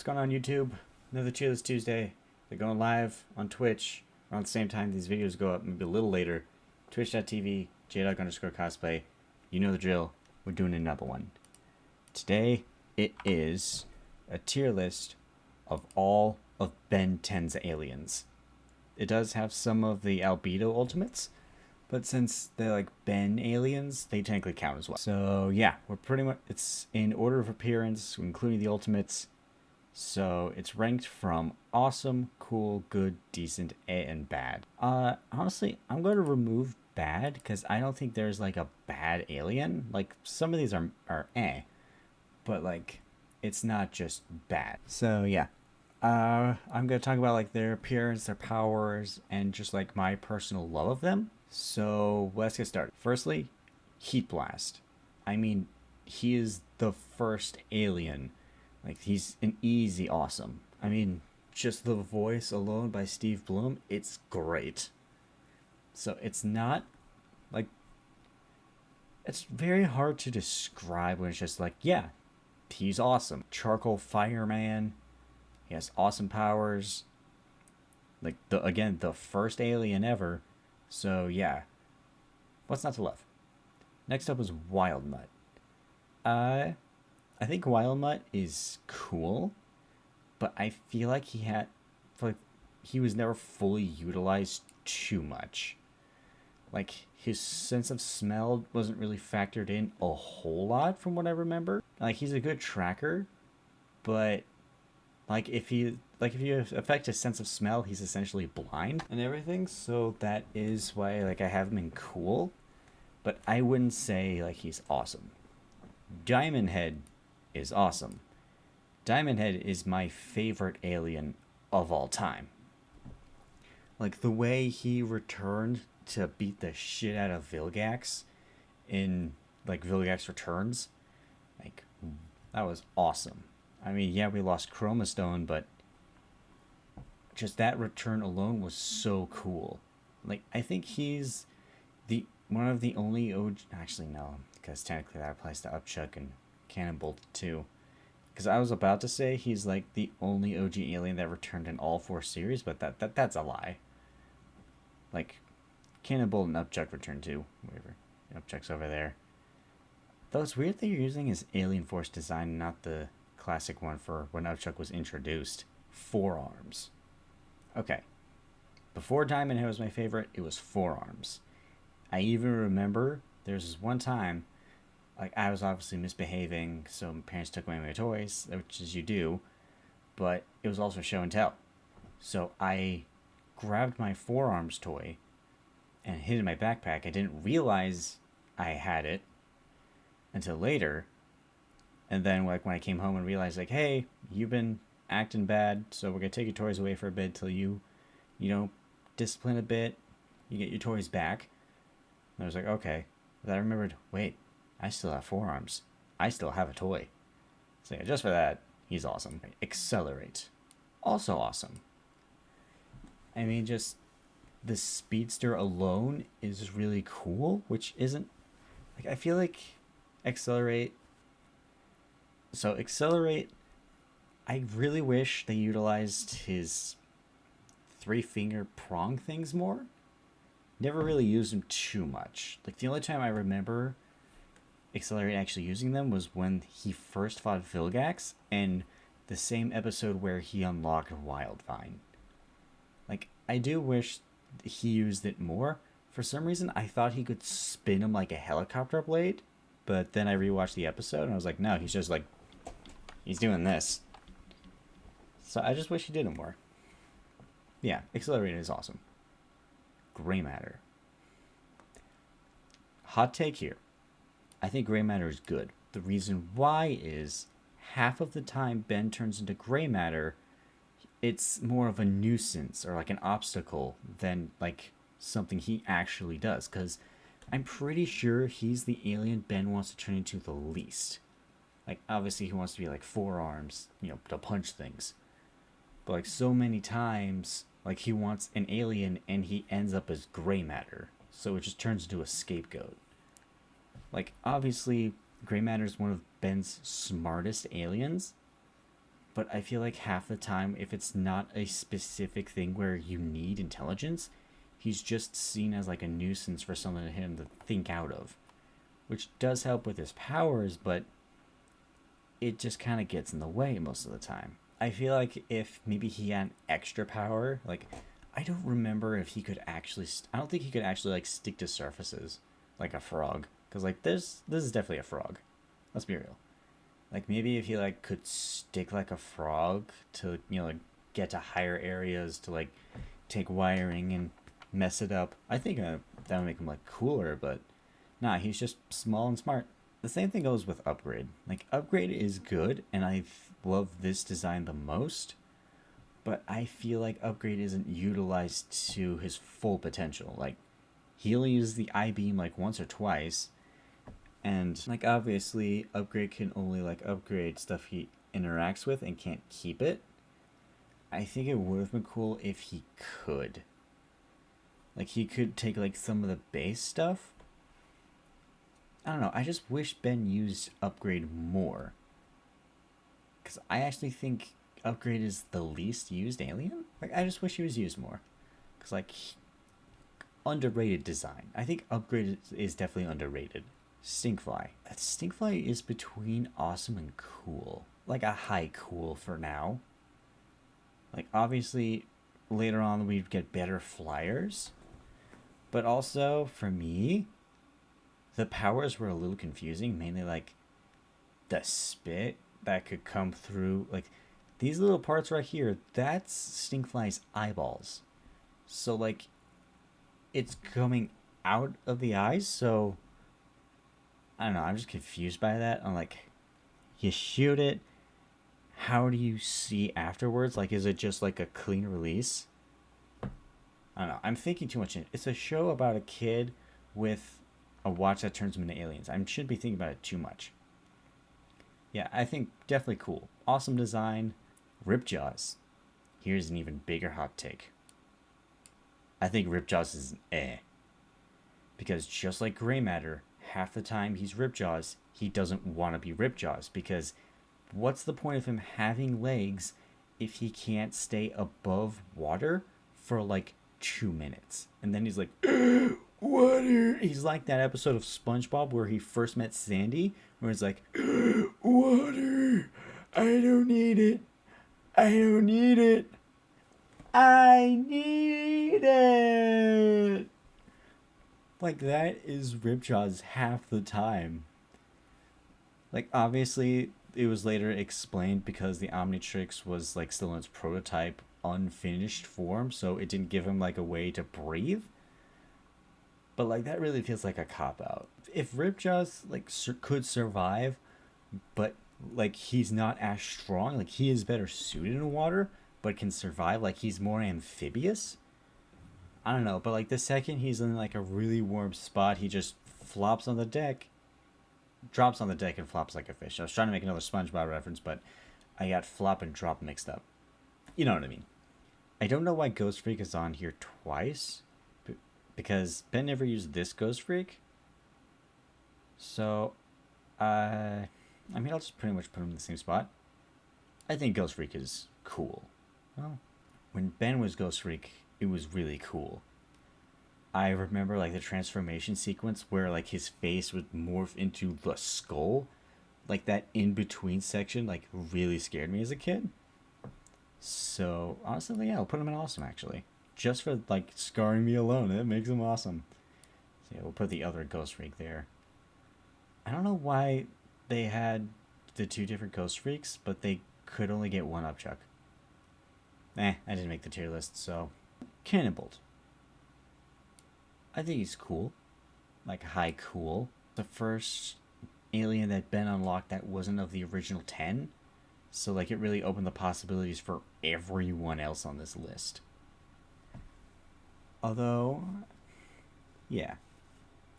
What's going on, YouTube? Another Cheerless Tuesday. They're going live on Twitch around the same time these videos go up, maybe a little later. Twitch.tv, jdog_cosplay. You know the drill. We're doing another one. Today, it is a tier list of all of Ben 10's aliens. It does have some of the albedo ultimates, but since they're like Ben aliens, they technically count as well. So yeah, we're pretty much, it's in order of appearance, including the ultimates. So it's ranked from awesome, cool, good, decent, A, and bad. Honestly, I'm going to remove bad because I don't think there's like a bad alien. Like some of these are eh, but like it's not just bad. So yeah, I'm going to talk about like their appearance, their powers, and just like my personal love of them. So let's get started. Firstly, Heat Blast. I mean, he is the first alien. Like, he's an easy awesome. I mean, just the voice alone by Steve Bloom, it's great. So it's not, like, it's very hard to describe when it's just like, yeah, he's awesome. Charcoal Fireman, he has awesome powers. Like, the first alien ever. So, yeah, what's not to love? Next up is Wild Mutt. I think Wild Mutt is cool, but I feel like he was never fully utilized too much. Like, his sense of smell wasn't really factored in a whole lot from what I remember. Like, he's a good tracker, but if you affect his sense of smell, he's essentially blind and everything. So that is why I have him in cool, but I wouldn't say like he's awesome. Diamond Head is awesome. Diamond Head is my favorite alien of all time. Like, the way he returned to beat the shit out of Vilgax in, like, Vilgax Returns, like, that was awesome. I mean, yeah, we lost Chroma Stone, but just that return alone was so cool. Like, I think he's one of the only OG... Actually, no, because technically that applies to Upchuck and Cannonbolt too. Because I was about to say he's like the only OG alien that returned in all 4 series, but that's a lie. Like, Cannonbolt and Upchuck returned too. Whatever. Upchuck's over there. Though it's weird that you're using his Alien Force design, not the classic one for when Upchuck was introduced. 4 arms. Okay. Before Diamond Head was my favorite, it was 4 arms. I even remember there's this one time, like, I was obviously misbehaving, so my parents took away my toys, which is you do, but it was also show and tell. So I grabbed my 4 arms toy and hid it in my backpack. I didn't realize I had it until later. And then, like, when I came home and realized, like, hey, you've been acting bad, so we're going to take your toys away for a bit till you discipline a bit, you get your toys back. And I was like, okay. But I remembered, wait, I still have 4 arms. I still have a toy. So yeah, just for that, he's awesome. Accelerate. Also awesome. I mean, just the speedster alone is really cool, which isn't... Like, I feel like Accelerate... So Accelerate, I really wish they utilized his 3-finger prong things more. Never really used them too much. Like, the only time I remember Accelerate actually using them was when he first fought Vilgax, and the same episode where he unlocked Wildvine. Like, I do wish he used it more. For some reason, I thought he could spin him like a helicopter blade, but then I rewatched the episode and I was like, no, he's just like, he's doing this. So I just wish he did it more. Yeah, Accelerate is awesome. Gray Matter. Hot take here. I think Gray Matter is good. The reason why is half of the time Ben turns into Gray Matter, it's more of a nuisance or like an obstacle than like something he actually does. Because I'm pretty sure he's the alien Ben wants to turn into the least. Like, obviously he wants to be like 4 arms, to punch things. But like so many times, like, he wants an alien and he ends up as Gray Matter. So it just turns into a scapegoat. Like, obviously, Gray Matter is one of Ben's smartest aliens. But I feel like half the time, if it's not a specific thing where you need intelligence, he's just seen as like a nuisance for someone to him to think out of, which does help with his powers, but it just kind of gets in the way most of the time. I feel like if maybe he had an extra power, like I don't remember if he could actually. I don't think he could actually like stick to surfaces like a frog, because like this is definitely a frog. Let's be real. Like maybe if he like could stick like a frog to like get to higher areas to like take wiring and mess it up. I think that would make him like cooler, but nah, he's just small and smart. The same thing goes with Upgrade. Like Upgrade is good, and I love this design the most. But I feel like Upgrade isn't utilized to his full potential. Like he only uses the I beam like once or twice, and like obviously Upgrade can only like upgrade stuff he interacts with and can't keep it. I think it would have been cool if he could. Like he could take like some of the base stuff. I don't know. I just wish Ben used Upgrade more. Cause I actually think Upgrade is the least used alien. Like I just wish he was used more. Cause like underrated design. I think Upgrade is definitely underrated. Stinkfly. Stinkfly is between awesome and cool. Like a high cool for now. Like obviously later on we'd get better flyers. But also for me, the powers were a little confusing, mainly like the spit that could come through like these little parts right here, that's Stinkfly's eyeballs. So like it's coming out of the eyes, so I don't know, I'm just confused by that. I'm like, you shoot it, how do you see afterwards? Like, is it just like a clean release? I don't know. I'm thinking too much in it. It's a show about a kid with a watch that turns him into aliens. I shouldn't be thinking about it too much. Yeah, I think definitely cool. Awesome design. Ripjaws. Here's an even bigger hot take. I think Ripjaws is an eh. Because just like Gray Matter, half the time he's Ripjaws, he doesn't want to be Ripjaws. Because what's the point of him having legs if he can't stay above water for like 2 minutes? And then he's like, water. He's like that episode of SpongeBob where he first met Sandy, where he's like, water. I don't need it. I don't need it. I need it. Like that is Ripjaws half the time. Like obviously it was later explained because the Omnitrix was like still in its prototype unfinished form, so it didn't give him like a way to breathe. But like that really feels like a cop out. If Ripjaws like could survive, but like he's not as strong, like he is better suited in water, but can survive, like he's more amphibious. I don't know, but like the second he's in like a really warm spot, he just flops on the deck, drops on the deck and flops like a fish. I was trying to make another SpongeBob reference, but I got flop and drop mixed up. You know what I mean. I don't know why Ghost Freak is on here twice, because Ben never used this Ghost Freak. So, I mean, I'll just pretty much put him in the same spot. I think Ghost Freak is cool. Well, when Ben was Ghost Freak, it was really cool. I remember like the transformation sequence where like his face would morph into the skull. Like that in between section like really scared me as a kid. So honestly, yeah, I'll put him in awesome actually. Just for like scarring me alone, it makes him awesome. So yeah, we'll put the other Ghost Freak there. I don't know why they had the two different Ghost Freaks, but they could only get one Upchuck. I didn't make the tier list, so Cannonbolt. I think he's cool. Like high cool. The first alien that Ben unlocked that wasn't of the original 10. So like it really opened the possibilities for everyone else on this list. Although, yeah.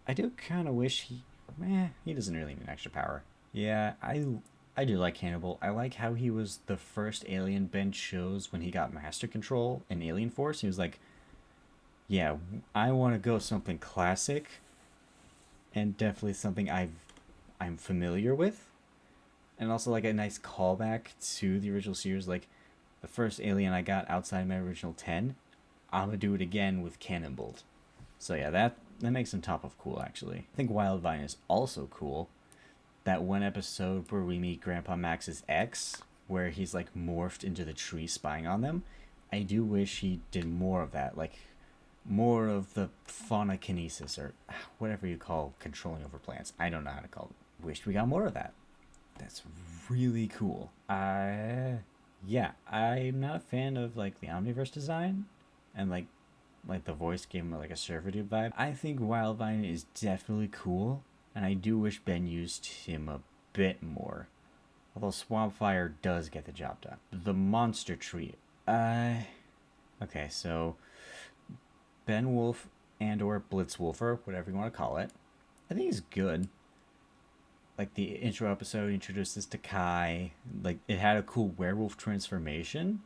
I do kind of wish he doesn't really need extra power. Yeah, I do like Hannibal. I like how he was the first alien Ben chose when he got Master Control in Alien Force. He was like, yeah, I want to go something classic and definitely something I'm familiar with. And also like a nice callback to the original series, like the first alien I got outside my original 10, I'm gonna do it again with Cannonbolt. So yeah, that makes him top of cool actually. I think Wildvine is also cool. That one episode where we meet Grandpa Max's ex, where he's like morphed into the tree spying on them. I do wish he did more of that, like more of the phonokinesis or whatever you call controlling over plants. I don't know how to call it. Wish we got more of that. That's really cool. Yeah, I'm not a fan of like the Omniverse design, and like the voice gave him like a Servadude vibe. I think Wildvine is definitely cool, and I do wish Ben used him a bit more. Although Swampfire does get the job done. The monster tree. Okay, so Ben Wolf and or Blitzwolfer, whatever you want to call it. I think he's good. Like the intro episode introduced us to Kai. Like it had a cool werewolf transformation.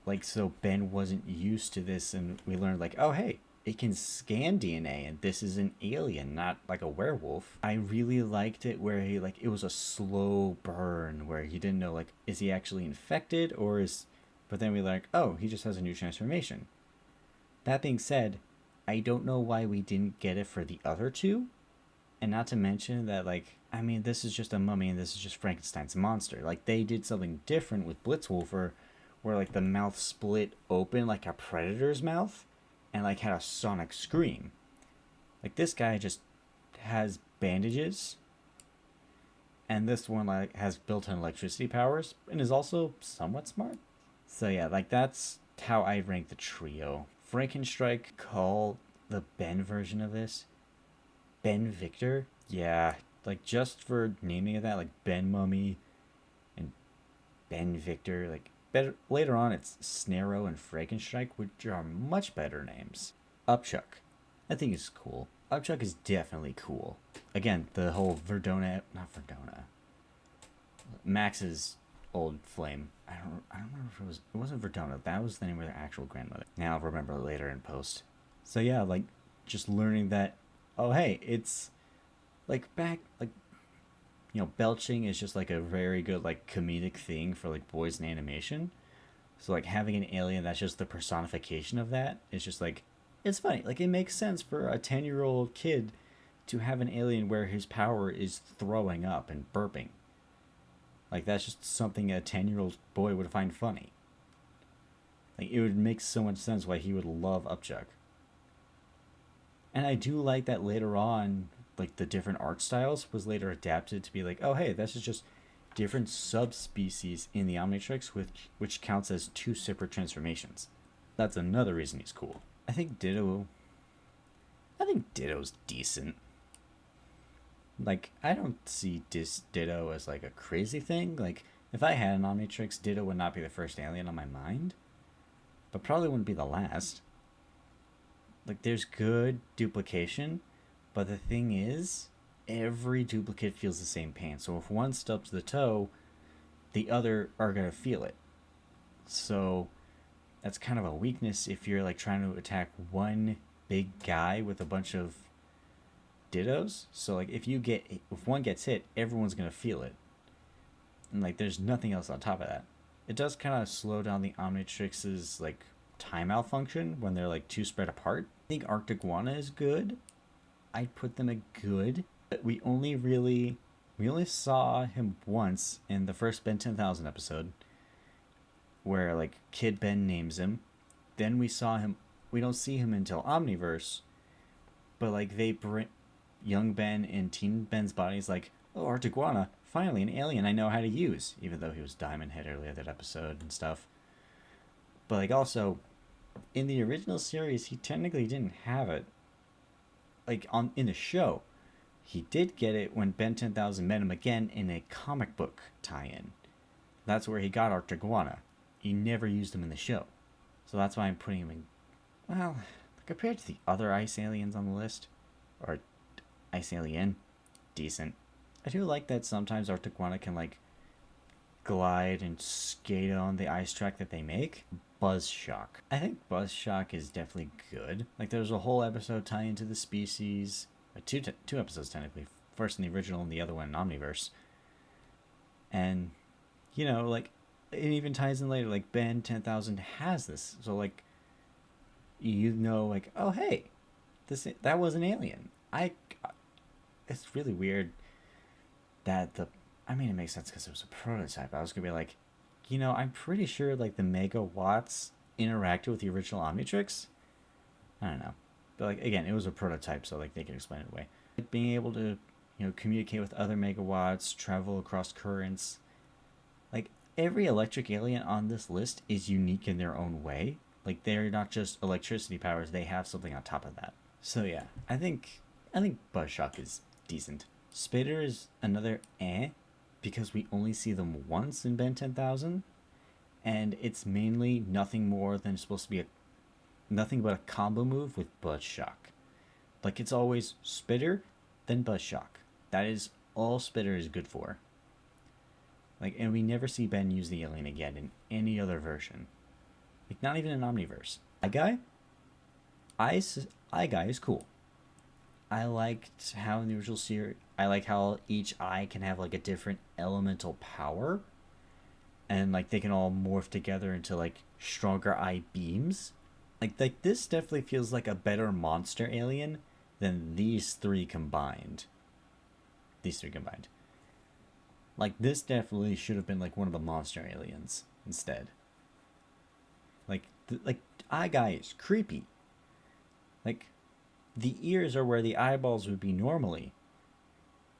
Like so Ben wasn't used to this and we learned like, oh hey, it can scan DNA and this is an alien, not like a werewolf. I really liked it where he like it was a slow burn where he didn't know like is he actually infected or is but then we learned, oh, he just has a new transformation. That being said, I don't know why we didn't get it for the other two. And not to mention that, like, I mean, this is just a mummy and this is just Frankenstein's monster. Like, they did something different with Blitzwolfer, where, like, the mouth split open like a predator's mouth and, like, had a sonic scream. Like, this guy just has bandages. And this one, like, has built-in electricity powers and is also somewhat smart. So, yeah, like, that's how I rank the trio. Frankenstrike call the Ben version of this Ben Victor. Yeah, like just for naming of that, like Ben Mummy and Ben Victor, like better later on it's Snarrow and Frankenstrike, which are much better names. Upchuck, I think is cool. Upchuck is definitely cool. Again, the whole Verdona, not Verdona, Max's old flame. I don't remember if it wasn't Verdona. That was the name of their actual grandmother. Now I'll remember later in post. So yeah, like just learning that, oh hey, it's like back like belching is just like a very good like comedic thing for like boys in animation. So like having an alien that's just the personification of that is just like it's funny. Like it makes sense for a 10-year-old kid to have an alien where his power is throwing up and burping. Like that's just something a 10-year-old boy would find funny. Like it would make so much sense why he would love Upchuck. And I do like that later on, like the different art styles was later adapted to be like, oh hey, this is just different subspecies in the Omnitrix, which counts as two separate transformations. That's another reason he's cool. I think Ditto's decent. Like I don't see Ditto as like a crazy thing. Like if I had an Omnitrix, Ditto would not be the first alien on my mind, but probably wouldn't be the last. Like there's good duplication, but the thing is, every duplicate feels the same pain. So if one stubs the toe, the other are gonna feel it. So that's kind of a weakness if you're like trying to attack one big guy with a bunch of dittos. So like if one gets hit, everyone's gonna feel it. And like there's nothing else on top of that. It does kind of slow down the Omnitrix's like timeout function when they're like too spread apart. I think Arctiguana is good. I'd put them at good, but we only saw him once in the first Ben 10,000 episode, where like Kid Ben names him. Then we don't see him until Omniverse, but like they bring young Ben and teen Ben's bodies like, oh, Artiguana, finally an alien I know how to use, even though he was Diamond Head earlier that episode and stuff. But like also, in the original series, he technically didn't have it. Like in the show, he did get it when Ben 10,000 met him again in a comic book tie-in. That's where he got Artiguana. He never used him in the show. So that's why I'm putting him in, well, compared to the other ice aliens on the list, or ice alien, decent. I do like that sometimes Artiguana can like glide and skate on the ice track that they make. Buzzshock. I think Buzzshock is definitely good. Like there's a whole episode tying into the species, two episodes technically. First in the original and the other one in Omniverse, And, you know, like, it even ties in later, like, Ben 10,000 has this. So, like, you know, like, oh, hey, that was an alien. It's really weird that I mean, it makes sense because it was a prototype. I was going to be like, you know, I'm pretty sure, like, the megawatts interacted with the original Omnitrix. I don't know. But, like, again, it was a prototype, so, like, they can explain it away. Being able to, you know, communicate with other megawatts, travel across currents. Like, every electric alien on this list is unique in their own way. Like, they're not just electricity powers, they have something on top of that. So yeah, I think Buzzshock is decent. Spitter is another because we only see them once in Ben 10,000, and it's mainly nothing more than supposed to be nothing but a combo move with Buzzshock. Like, it's always Spitter, then Buzzshock. That is all Spitter is good for. Like, and we never see Ben use the alien again in any other version. Like, not even in Omniverse. Eye Guy? Eye Guy is cool. I liked how in the original series, I like how each eye can have like a different elemental power, and like they can all morph together into like stronger eye beams. Like this definitely feels like a better monster alien than these three combined. These three combined. Like this definitely should have been like one of the monster aliens instead. Like Eye Guy is creepy. Like the ears are where the eyeballs would be normally,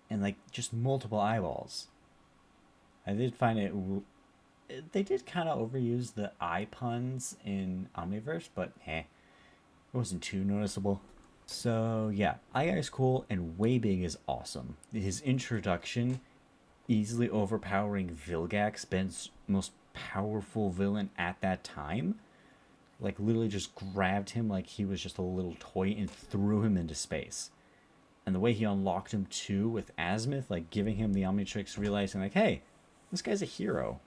and like just multiple eyeballs. I did find it. They did kind of overuse the eye puns in Omniverse, but it wasn't too noticeable. So yeah, Eye Guy is cool, and Way Big is awesome. His introduction, easily overpowering Vilgax, Ben's most powerful villain at that time, like literally just grabbed him like he was just a little toy and threw him into space. And the way he unlocked him too with Azimuth, like giving him the Omnitrix, realizing like, hey, this guy's a hero.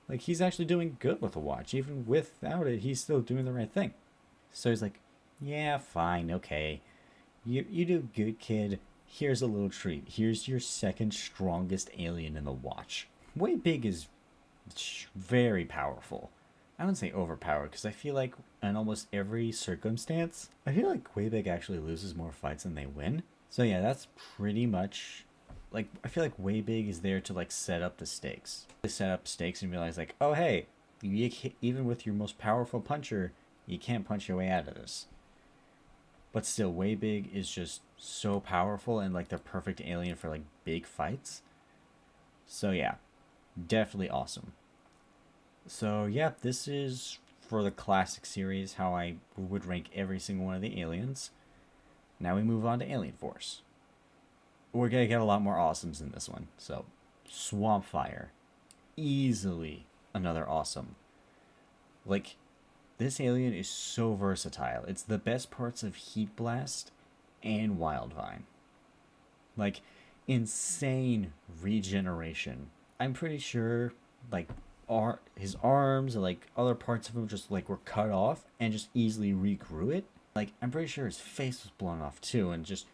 Like he's actually doing good with the watch. Even without it, he's still doing the right thing. So he's like, yeah, fine, okay. You do good, kid. Here's a little treat. Here's your second strongest alien in the watch. Way Big is very powerful. I wouldn't say overpowered, because I feel like in almost every circumstance, I feel like Way Big actually loses more fights than they win. So yeah, that's pretty much, like, I feel like Way Big is there to like set up the stakes. They set up stakes and realize like, oh hey, even with your most powerful puncher, you can't punch your way out of this. But still, Way Big is just so powerful and like the perfect alien for like big fights. So yeah, definitely awesome. So yeah, this is for the classic series how I would rank every single one of the aliens. Now we move on to Alien Force. We're gonna get a lot more awesomes in this one. So, Swamp Fire, easily another awesome. Like, this alien is so versatile. It's the best parts of Heat Blast and Wildvine. Like, insane regeneration. I'm pretty sure, like, his arms and like other parts of him just like were cut off and just easily regrew it. Like, I'm pretty sure his face was blown off too and just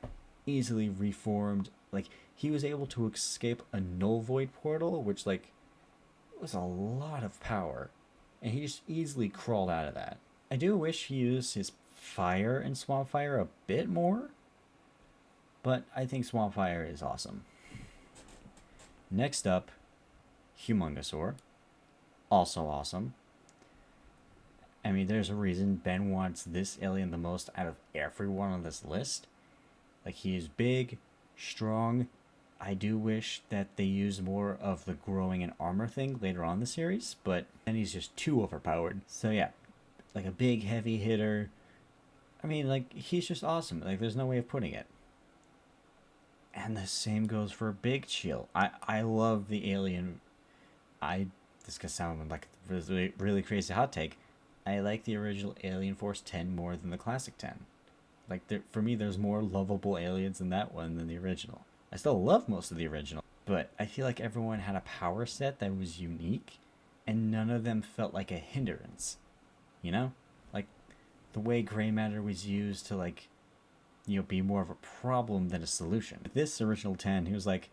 easily reformed. Like, he was able to escape a null void portal, which like was a lot of power, and he just easily crawled out of that. I do wish he used his fire and Swamp Fire a bit more, but I think Swamp Fire is awesome. Next up, Humongosaur, also awesome. I mean, there's a reason Ben wants this alien the most out of everyone on this list. Like, he is big, strong. I do wish that they use more of the growing and armor thing later on in the series, but then he's just too overpowered. So yeah, like a big heavy hitter. I mean, like, he's just awesome. Like, there's no way of putting it. And the same goes for Big Chill. I love the alien. This could sound like a really, really crazy hot take. I like the original Alien Force 10 more than the classic 10. Like, for me, there's more lovable aliens in that one than the original. I still love most of the original, but I feel like everyone had a power set that was unique, and none of them felt like a hindrance. You know? Like, the way gray matter was used to, like, you know, be more of a problem than a solution. With this original 10, he was like,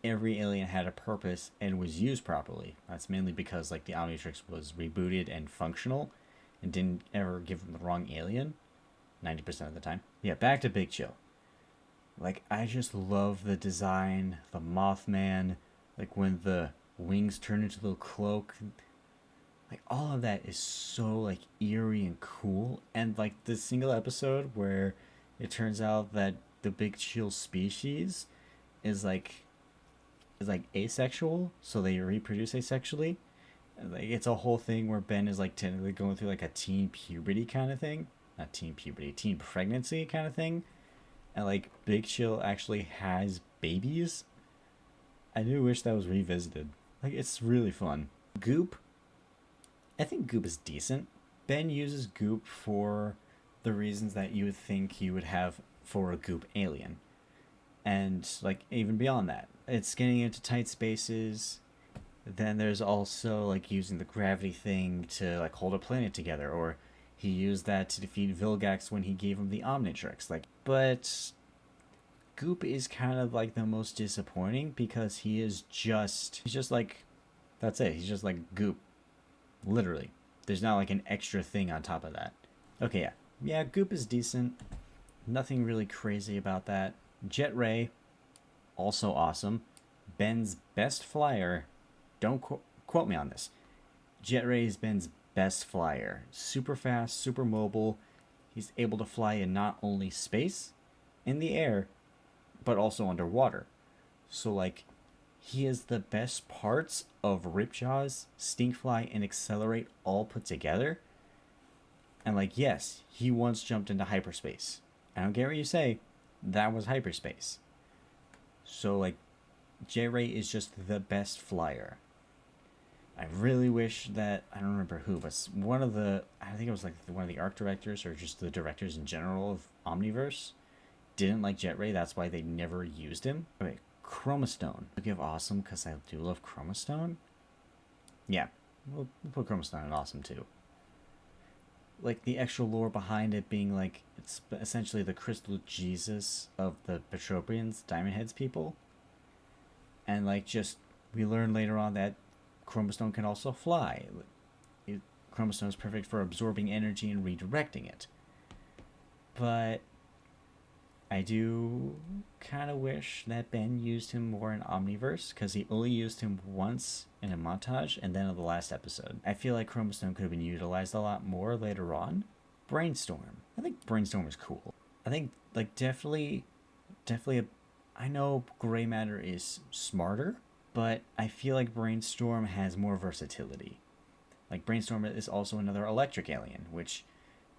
every alien had a purpose and was used properly. That's mainly because like the Omnitrix was rebooted and functional and didn't ever give them the wrong alien 90% of the time. Yeah, back to Big Chill. Like, I just love the design, the Mothman, like when the wings turn into a little cloak. Like, all of that is so, like, eerie and cool. And, like, the single episode where it turns out that the Big Chill species is, like asexual, so they reproduce asexually. Like, it's a whole thing where Ben is, like, technically going through, like, a teen puberty kind of thing. Not teen puberty, teen pregnancy kind of thing. And like Big Chill actually has babies. I do wish that was revisited. Like, it's really fun. Goop, I think Goop is decent. Ben uses Goop for the reasons that you would think you would have for a Goop alien. And like even beyond that, it's getting into tight spaces. Then there's also like using the gravity thing to like hold a planet together, or he used that to defeat Vilgax when he gave him the Omnitrix. Like, but Goop is kind of like the most disappointing because he's just like, that's it. He's just like Goop, literally. There's not like an extra thing on top of that. Okay, yeah, Goop is decent. Nothing really crazy about that. Jet Ray, also awesome. Ben's best flyer. Don't quote me on this. Jet Ray is Ben's best flyer. Super fast, super mobile. He's able to fly in not only space, in the air, but also underwater. So like, he has the best parts of Ripjaws, Stinkfly, and Accelerate all put together. And like, yes, he once jumped into hyperspace. I don't care what you say, that was hyperspace. So like, Jet Ray is just the best flyer. I really wish that, I don't remember who, but one of the, I think it was like one of the art directors or just the directors in general of Omniverse didn't like Jet Ray. That's why they never used him. Okay, Chromastone. I'll give awesome because I do love Chromastone. Yeah, we'll put Chromastone in awesome too. Like the extra lore behind it being like, it's essentially the crystal Jesus of the Petropians, Diamond Heads people. And like just, we learn later on that Chromastone can also fly. Chromastone is perfect for absorbing energy and redirecting it. But I do kind of wish that Ben used him more in Omniverse, because he only used him once in a montage and then in the last episode. I feel like Chromastone could have been utilized a lot more later on. Brainstorm. I think Brainstorm is cool. I think like definitely I know Gray Matter is smarter, but I feel like Brainstorm has more versatility. Like Brainstorm is also another electric alien, which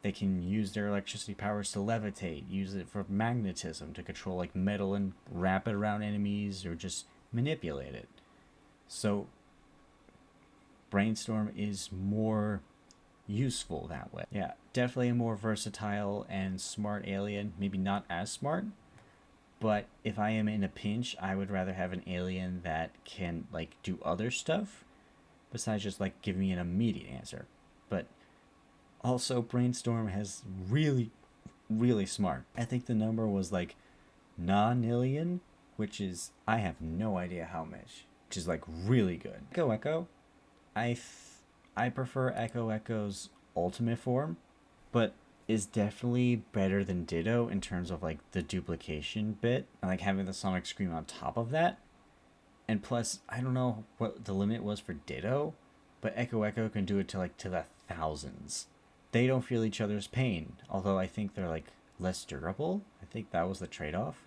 they can use their electricity powers to levitate, use it for magnetism to control like metal and wrap it around enemies or just manipulate it. So Brainstorm is more useful that way. Yeah, definitely a more versatile and smart alien. Maybe not as smart, but if I am in a pinch, I would rather have an alien that can like do other stuff besides just like giving me an immediate answer. But also Brainstorm has really smart. I think the number was like nonillion, which is, I have no idea how much, which is like really good. Echo. I prefer Echo's ultimate form, but is definitely better than Ditto in terms of like the duplication bit and like having the sonic scream on top of that. And plus, I don't know what the limit was for Ditto, but Echo can do it to like to the thousands. They don't feel each other's pain, although I think they're like less durable. I think that was the trade-off.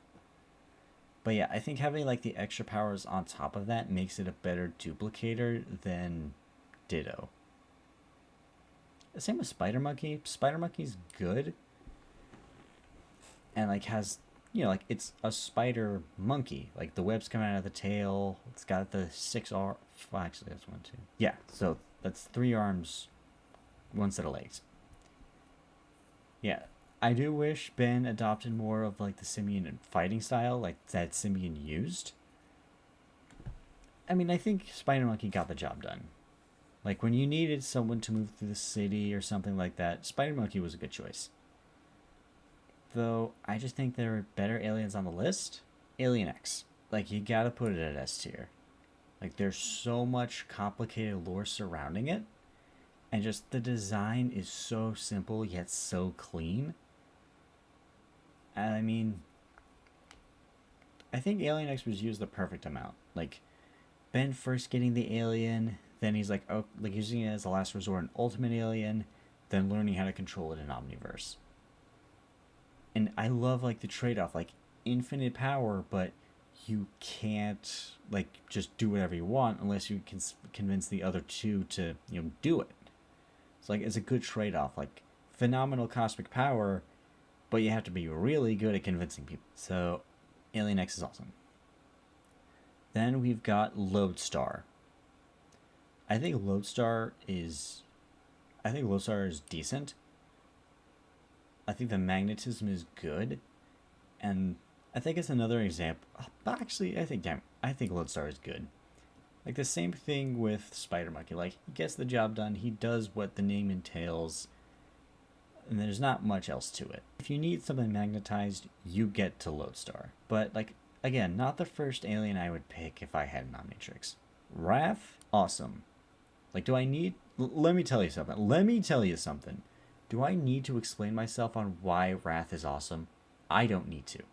But yeah, I think having like the extra powers on top of that makes it a better duplicator than Ditto. The same with Spider Monkey. Spider Monkey's good. And like has, you know, like it's a spider monkey. Like the webs come out of the tail. It's got the 6 arms. Well, actually, that's 1, 2. Yeah, so that's 3 arms, 1 set of legs. Yeah, I do wish Ben adopted more of like the simian fighting style, like that Simian used. I mean, I think Spider Monkey got the job done. Like when you needed someone to move through the city or something like that, Spider Monkey was a good choice. Though I just think there are better aliens on the list. Alien X. like you gotta put it at S tier. Like there's so much complicated lore surrounding it, and just the design is so simple yet so clean. And I mean, I think Alien X was used the perfect amount. Like Ben first getting the alien, then he's like, oh, like using it as a last resort in Ultimate Alien, then learning how to control it in Omniverse. And I love like the trade-off, like infinite power, but you can't like just do whatever you want unless you can convince the other two to do it. So like it's a good trade-off, like phenomenal cosmic power, but you have to be really good at convincing people. So Alien X is awesome. Then we've got Lodestar. I think Lodestar is decent. I think the magnetism is good, and I think it's another example. But actually, I think Lodestar is good. Like the same thing with Spider Monkey. Like he gets the job done. He does what the name entails, and there's not much else to it. If you need something magnetized, you get to Lodestar. But like again, not the first alien I would pick if I had an Omnitrix. Wrath, awesome. Like, do I need? Let me tell you something. Do I need to explain myself on why Wrath is awesome? I don't need to.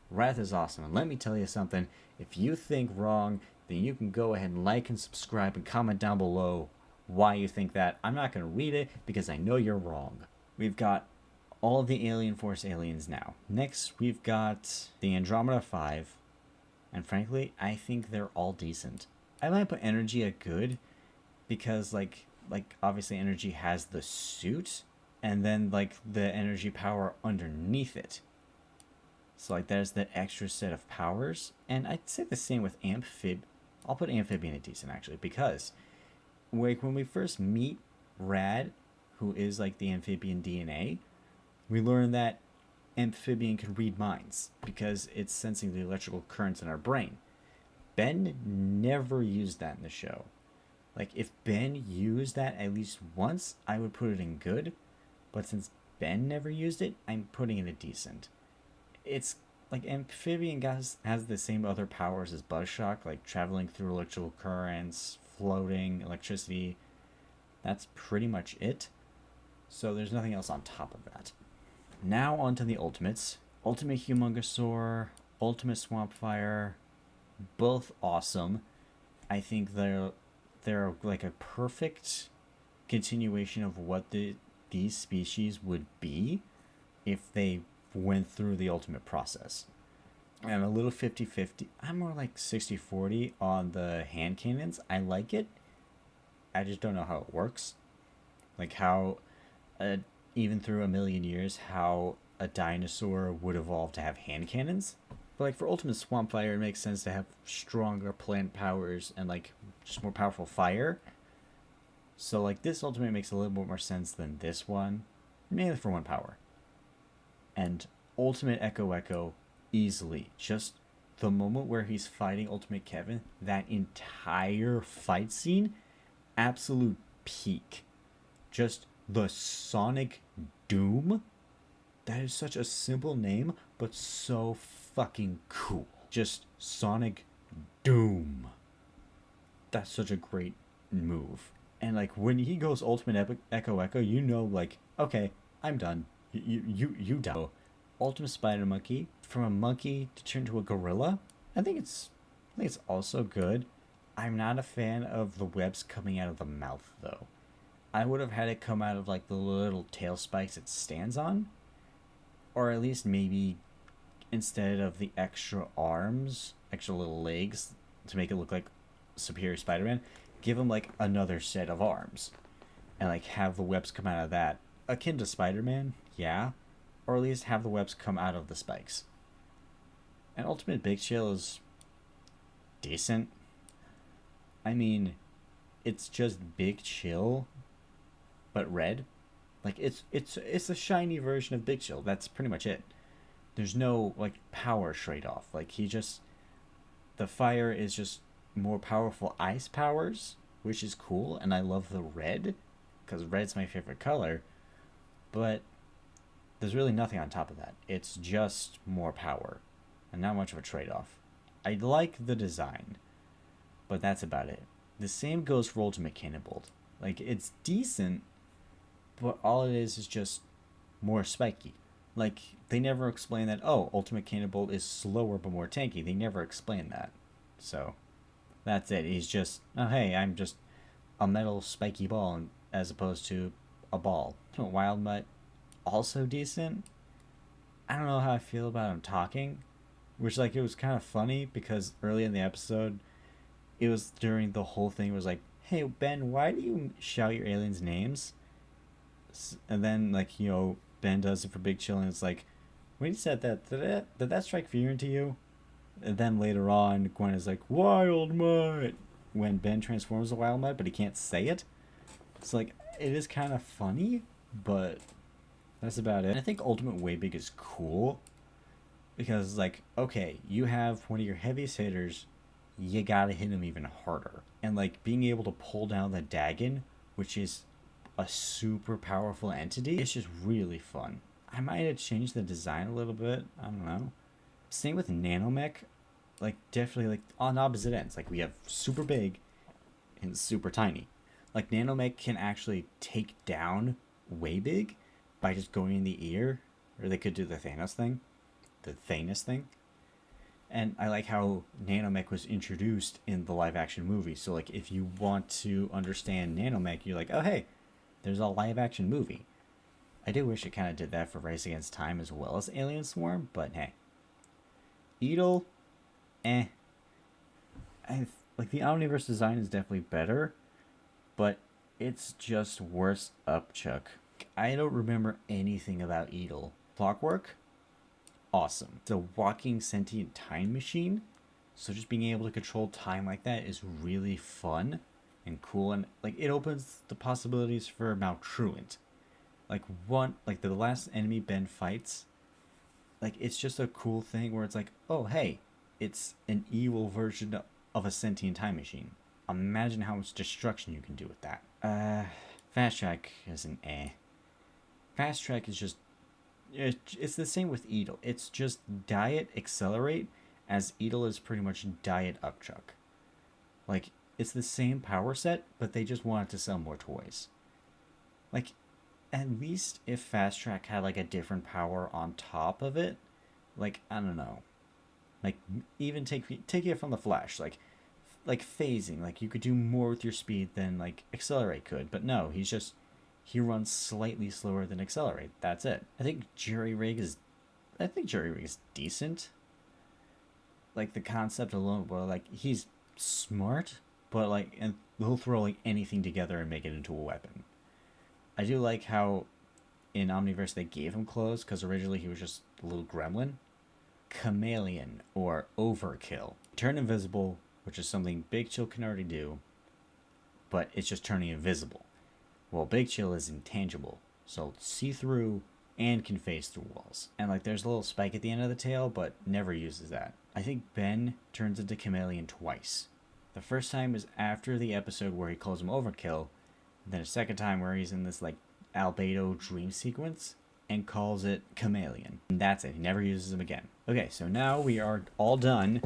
Wrath is awesome, and let me tell you something. If you think wrong, then you can go ahead and like and subscribe and comment down below why you think that. I'm not going to read it because I know you're wrong. We've got all of the Alien Force aliens now. Next, we've got the Andromeda 5, and frankly, I think they're all decent. I might put Energy at good because like obviously Energy has the suit and then like the energy power underneath it. So like there's the extra set of powers, and I'd say the same with Amphib. I'll put Amphibian at decent actually because like when we first meet Rad, who is like the amphibian DNA, we learn that Amphibian can read minds because it's sensing the electrical currents in our brain. Ben never used that in the show. Like if Ben used that at least once, I would put it in good, but since Ben never used it, I'm putting it at decent. It's like Amphibian has the same other powers as Buzzshock, like traveling through electrical currents, floating, electricity. That's pretty much it. So there's nothing else on top of that. Now onto the Ultimates. Ultimate Humongousaur, Ultimate Swampfire, both awesome. I think they're like a perfect continuation of what these species would be if they went through the ultimate process. I'm a little 50-50. I'm more like 60-40 on the hand cannons. I like it. I just don't know how it works. Like how, even through a million years, how a dinosaur would evolve to have hand cannons. But like for Ultimate Swampfire, it makes sense to have stronger plant powers and like just more powerful fire. So like this Ultimate makes a little bit more sense than this one, mainly for one power. And Ultimate Echo easily. Just the moment where he's fighting Ultimate Kevin, that entire fight scene, absolute peak. Just the Sonic Doom. That is such a simple name, but so fucking cool. Just Sonic Doom. That's such a great move. And like when he goes Ultimate Echo, you know, like, okay, I'm done. You die. Ultimate Spider Monkey, from a monkey to turn to a gorilla. I think it's also good. I'm not a fan of the webs coming out of the mouth though. I would have had it come out of like the little tail spikes it stands on, or at least maybe instead of the extra arms, extra little legs to make it look like Superior Spider-Man, give him like another set of arms and like have the webs come out of that, akin to Spider-Man, yeah, or at least have the webs come out of the spikes. And Ultimate Big Chill is decent. I mean, it's just Big Chill, but red. Like it's a shiny version of Big Chill. That's pretty much it. There's no like power trade-off. Like the fire is just more powerful ice powers, which is cool, and I love the red because red's my favorite color. But there's really nothing on top of that. It's just more power and not much of a trade-off. I like the design, but that's about it. The same goes for Ultimate Cannonbolt. Like, it's decent, but all it is just more spiky. Like, they never explain that, oh, Ultimate Cannonbolt is slower but more tanky. They never explain that. So, that's it. He's just, oh, hey, I'm just a metal spiky ball as opposed to a ball. Wild Mutt, also decent. I don't know how I feel about him talking, which, like, it was kind of funny because early in the episode, it was during the whole thing, it was like, hey, Ben, why do you shout your aliens' names? And then, like, Ben does it for Big Chill, and it's like, when he said that, did that strike fear into you? And then later on, Gwen is like, Wild Mutt! When Ben transforms a Wild Mutt, but he can't say it. It's like, it is kind of funny, but that's about it. And I think Ultimate Way Big is cool, because, like, okay, you have one of your heaviest hitters, you gotta hit him even harder. And, like, being able to pull down the Dagon, which is a super powerful entity, it's just really fun. I might have changed the design a little bit. I don't know. Same with Nanomech. Like, definitely, like, on opposite ends. Like, we have super big and super tiny. Like, Nanomech can actually take down Way Big by just going in the ear. Or they could do the Thanos thing. The Thanos thing. And I like how Nanomech was introduced in the live-action movie. So, like, if you want to understand Nanomech, you're like, oh, hey, there's a live-action movie. I do wish it kind of did that for Race Against Time as well as Alien Swarm, but hey. Edel, like, the Omniverse design is definitely better, but it's just worse upchuck. I don't remember anything about Edel. Clockwork? Awesome. It's a walking sentient time machine, so just being able to control time like that is really fun and cool, and, like, it opens the possibilities for Maltruant. Like, the last enemy Ben fights, like, it's just a cool thing where it's like, oh, hey, it's an evil version of a sentient time machine. Imagine how much destruction you can do with that. Fast Track is an eh. Fast Track is just, it's the same with Edel. It's just Diet Accelerate, as Edel is pretty much Diet Upchuck. Like, it's the same power set, but they just wanted to sell more toys. Like, at least if Fast Track had, like, a different power on top of it, like, I don't know. Like, even take it from the Flash, like phasing, like, you could do more with your speed than, like, Accelerate could, but no, he runs slightly slower than Accelerate. That's it. I think Jerry Rig is decent. Like, the concept alone, but, like, he's smart, but, like, and he'll throw, like, anything together and make it into a weapon. I do like how in Omniverse they gave him clothes, because originally he was just a little gremlin. Chameleon, or Overkill. Turn invisible, which is something Big Chill can already do, but it's just turning invisible. Well, Big Chill is intangible, so see-through and can phase through walls. And, like, there's a little spike at the end of the tail, but never uses that. I think Ben turns into Chameleon twice. The first time is after the episode where he calls him Overkill, and then a second time where he's in this, like, albedo dream sequence and calls it Chameleon. And that's it. He never uses him again. Okay, so now we are all done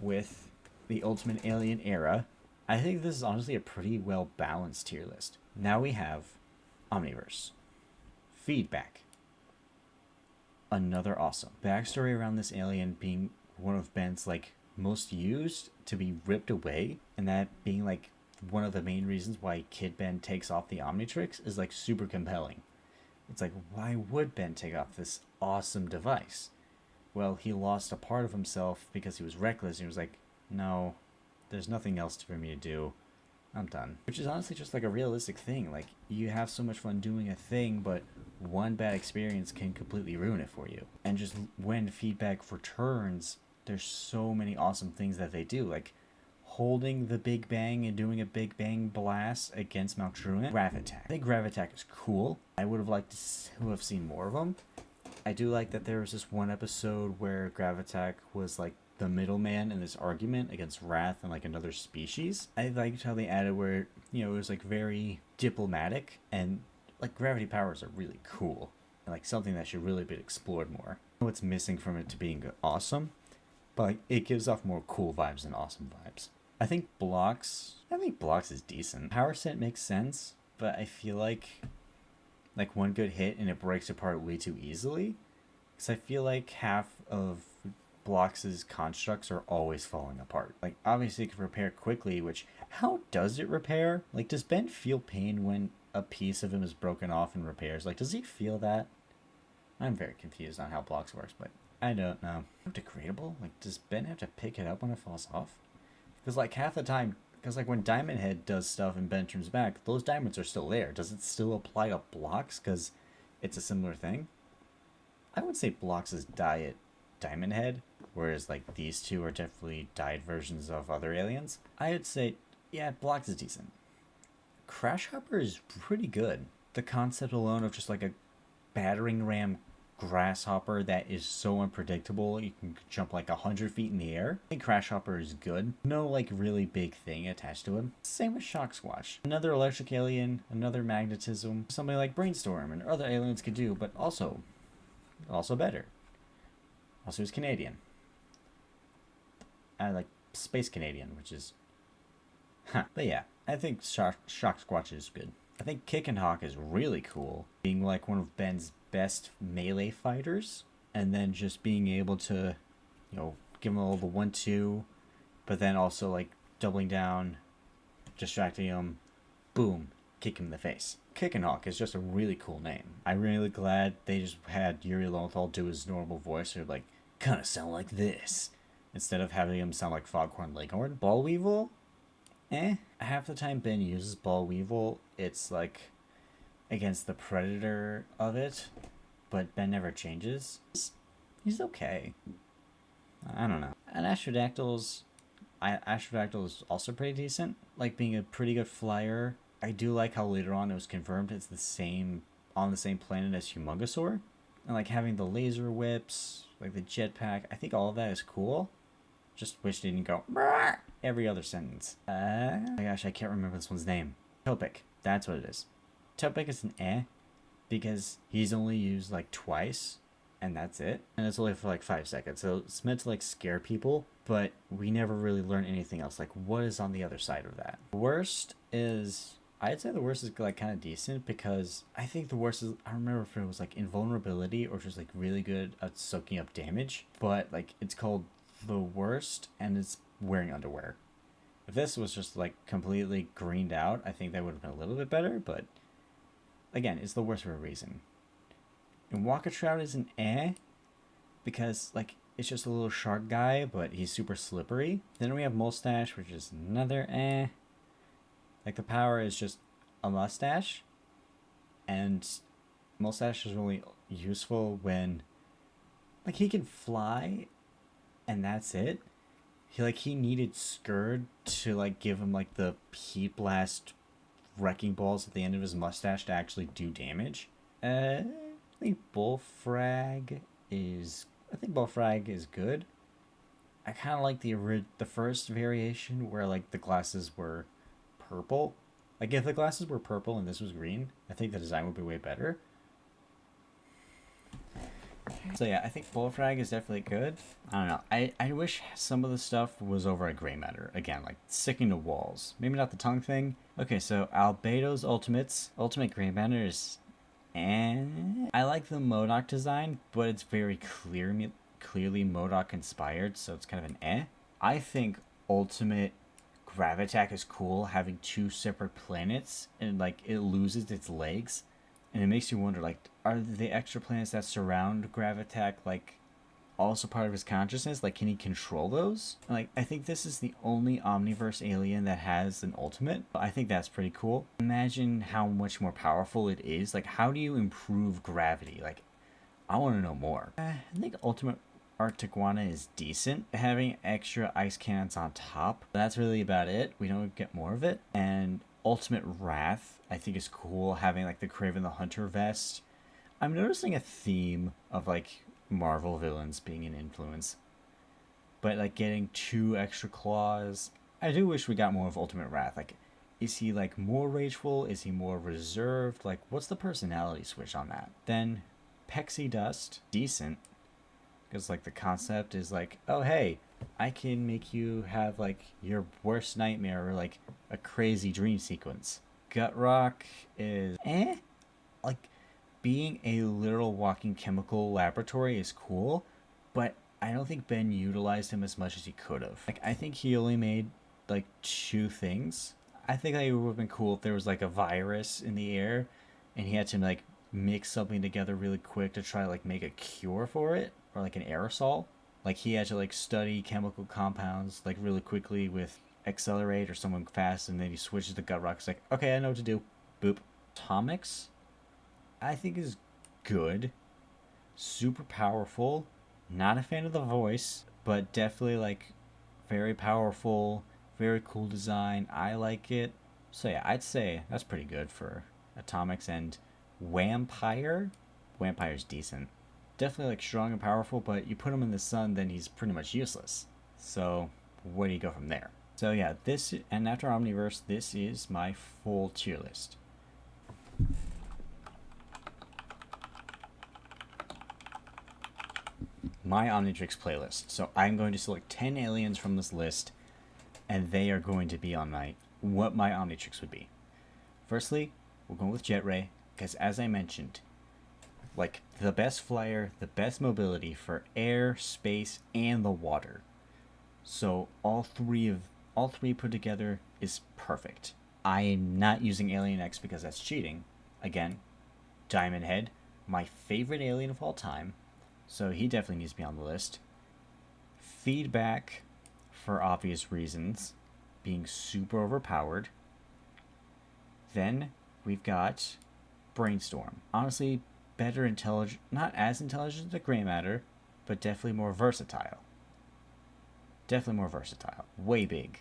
with the Ultimate Alien era. I think this is honestly a pretty well-balanced tier list. Now we have Omniverse. Feedback. Another awesome. Backstory around this alien being one of Ben's, like, most used to be ripped away, and that being, like, one of the main reasons why Kid Ben takes off the Omnitrix is, like, super compelling. It's like, why would Ben take off this awesome device? Well, he lost a part of himself because he was reckless, and he was like, no, there's nothing else for me to do. I'm done. Which is honestly just, like, a realistic thing. Like, you have so much fun doing a thing, but one bad experience can completely ruin it for you. And just when feedback returns, there's so many awesome things that they do. Like, holding the Big Bang and doing a Big Bang blast against Maltruant. Gravitak. I think Gravitak is cool. I would have liked to have seen more of them. I do like that there was this one episode where Gravitak was, like, the middleman in this argument against Wrath and, like, another species. I liked how they added where, it was, like, very diplomatic, and, like, gravity powers are really cool and, like, something that should really be explored more. I know what's missing from it to being awesome, but like, it gives off more cool vibes than awesome vibes. I think blocks is decent. Power set makes sense, but I feel like one good hit and it breaks apart way too easily. Because I feel like half of Blocks' constructs are always falling apart. Like, obviously it can repair quickly, which, how does it repair? Like, does Ben feel pain when a piece of him is broken off and repairs? Like, does he feel that? I'm very confused on how Blocks works, but I don't know. Degradable? Like, does Ben have to pick it up when it falls off? Because, like, half the time, because, like, when Diamond Head does stuff and Ben turns back, those diamonds are still there. Does it still apply to Blocks? Because it's a similar thing? I would say Blocks is diet Diamond Head, whereas, like, these two are definitely dyed versions of other aliens. I would say, yeah, Blocks is decent. Crash Hopper is pretty good. The concept alone of just, like, a battering ram grasshopper that is so unpredictable you can jump like 100 feet in the air. I think Crash Hopper is good. No like really big thing attached to him. Same with Shock Squatch. Another electric alien, another magnetism, something like Brainstorm and other aliens could do, but also better. Also he's Canadian. I like Space Canadian, which is But yeah, I think Shock Squatch is good. I think Kick and Hawk is really cool, being like one of Ben's best melee fighters, and then just being able to, give him a little 1-2, but then also like doubling down, distracting him, boom, kick him in the face. Kick and Hawk is just a really cool name. I'm really glad they just had Yuri Lowenthal do his normal voice, or like, kind of sound like this, instead of having him sound like Foghorn Leghorn. Ball Weevil? Half the time Ben uses Ball Weevil, it's like against the predator of it, but Ben never changes. He's okay. I don't know. And Astrodactyl is also pretty decent. Like being a pretty good flyer. I do like how later on it was confirmed it's on the same planet as Humongosaur. And like having the laser whips, like the jetpack, I think all of that is cool. Just wish they didn't go every other sentence. Oh my gosh, I can't remember this one's name. Topic. That's what it is. Topic is an because he's only used like twice, and that's it. And it's only for like 5 seconds. So it's meant to like scare people, but we never really learn anything else. Like what is on the other side of that? I'd say the worst is like kind of decent, because I think the worst is, I don't remember if it was like invulnerability or just like really good at soaking up damage, but like it's called the worst and it's wearing underwear. If this was just like completely greened out, I think that would have been a little bit better, but again, it's the worst for a reason. And Walkatrout is an because like it's just a little shark guy, but he's super slippery. Then we have Mustache, which is another Like the power is just a mustache, and Mustache is really useful when like he can fly and that's it. He needed Scourge to like give him like the heat blast wrecking balls at the end of his mustache to actually do damage. I think Bullfrag is good. I kind of like the first variation where like the glasses were purple. Like if the glasses were purple and this was green, I think the design would be way better. So yeah, I think Bullfrag is definitely good. I don't know. I wish some of the stuff was over at Grey Matter. Again, like sticking to walls. Maybe not the tongue thing. Okay, so Albedo's Ultimate Grey Matter is I like the MODOK design, but it's very clearly MODOK inspired, so it's kind of an I think Ultimate Gravitack is cool, having 2 separate planets, and like it loses its legs. And it makes you wonder, like, are the extra planets that surround Gravitack, like, also part of his consciousness? Like, can he control those? Like, I think this is the only Omniverse alien that has an ultimate. I think that's pretty cool. Imagine how much more powerful it is. Like, how do you improve gravity? Like, I want to know more. I think Ultimate Arctiguana is decent. Having extra ice cannons on top, that's really about it. We don't get more of it. And Ultimate Wrath, I think, is cool, having like the Kraven the Hunter vest. I'm noticing a theme of like Marvel villains being an influence, but like getting 2 extra claws. I do wish we got more of Ultimate Wrath. Like, is he like more rageful? Is he more reserved? Like, what's the personality switch on that? Then Pexie Dust, decent. because like the concept is like, oh hey, I can make you have like your worst nightmare or like a crazy dream sequence. Gut rock is like being a literal walking chemical laboratory is cool, but I don't think Ben utilized him as much as he could have. Like I think he only made like two things. I think like, it would have been cool if there was like a virus in the air and he had to like mix something together really quick to try to like make a cure for it or like an aerosol. Like he had to like study chemical compounds like really quickly with accelerate or someone fast, and then he switches to gut rock. It's like, okay, I know what to do. Boop. Atomics I think is good, super powerful. Not a fan of the voice, but definitely like very powerful, very cool design. I like it. So yeah, I'd say that's pretty good for Atomics. And Vampire. Vampire's decent. Definitely like strong and powerful, but you put him in the sun, then he's pretty much useless. So where do you go from there? So yeah, this, and after Omniverse, this is my full tier list. My Omnitrix playlist. So I'm going to select 10 aliens from this list, and they are going to be on my what my Omnitrix would be. Firstly, we're going with Jet Ray, because as I mentioned, like the best flyer, the best mobility for air, space, and the water. So all three put together is perfect. I am not using Alien X because that's cheating. Again, Diamond Head, my favorite alien of all time. So he definitely needs to be on the list. Feedback, for obvious reasons, being super overpowered. Then we've got Brainstorm. Honestly, better intelligent, not as intelligent as the gray matter, but definitely more versatile. Definitely more versatile. Way big.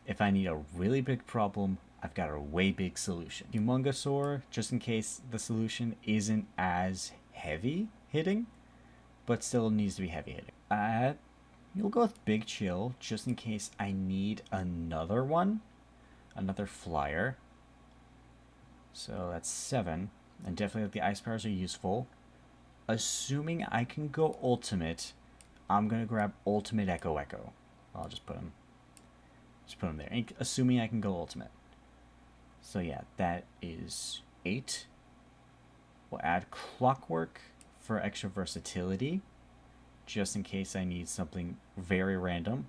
If I need a really big problem, I've got a way big solution. Humongosaur, just in case the solution isn't as heavy hitting, but still needs to be heavy hitting. You'll go with Big Chill, just in case I need another one. Another flyer. So that's 7. And definitely the ice powers are useful. Assuming I can go ultimate, I'm going to grab Ultimate Echo Echo. I'll just put him there. Assuming I can go ultimate. So yeah, that is 8. We'll add Clockwork for extra versatility, just in case I need something very random.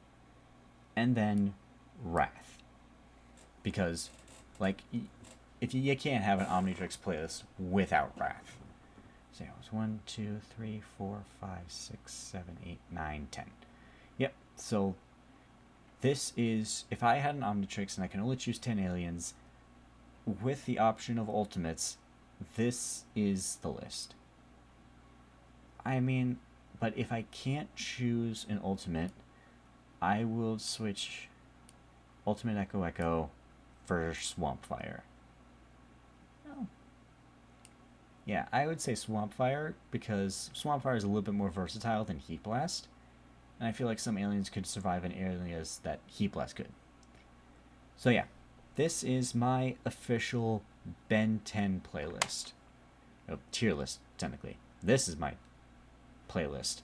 And then Wrath. Because, like, if you can't have an Omnitrix playlist without Wrath. So it was 1, 2, 3, 4, 5, 6, 7, 8, 9, 10. Yep, so this is, if I had an Omnitrix and I can only choose 10 aliens, with the option of ultimates, this is the list. I mean, but if I can't choose an ultimate, I will switch Ultimate Echo Echo for Swamp Fire. Oh. Yeah, I would say Swamp Fire, because Swamp Fire is a little bit more versatile than Heat Blast, and I feel like some aliens could survive in areas that Heat Blast could. So yeah, this is my official Ben 10 playlist. Oh, tier list, technically. This is my playlist.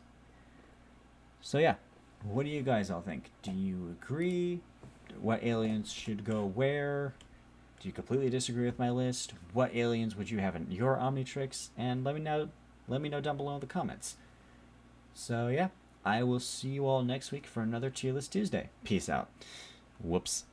So yeah, what do you guys all think? Do you agree? What aliens should go where? Do you completely disagree with my list? What aliens would you have in your Omnitrix? And let me know down below in the comments. So yeah, I will see you all next week for another Tier List Tuesday. Peace out. Whoops.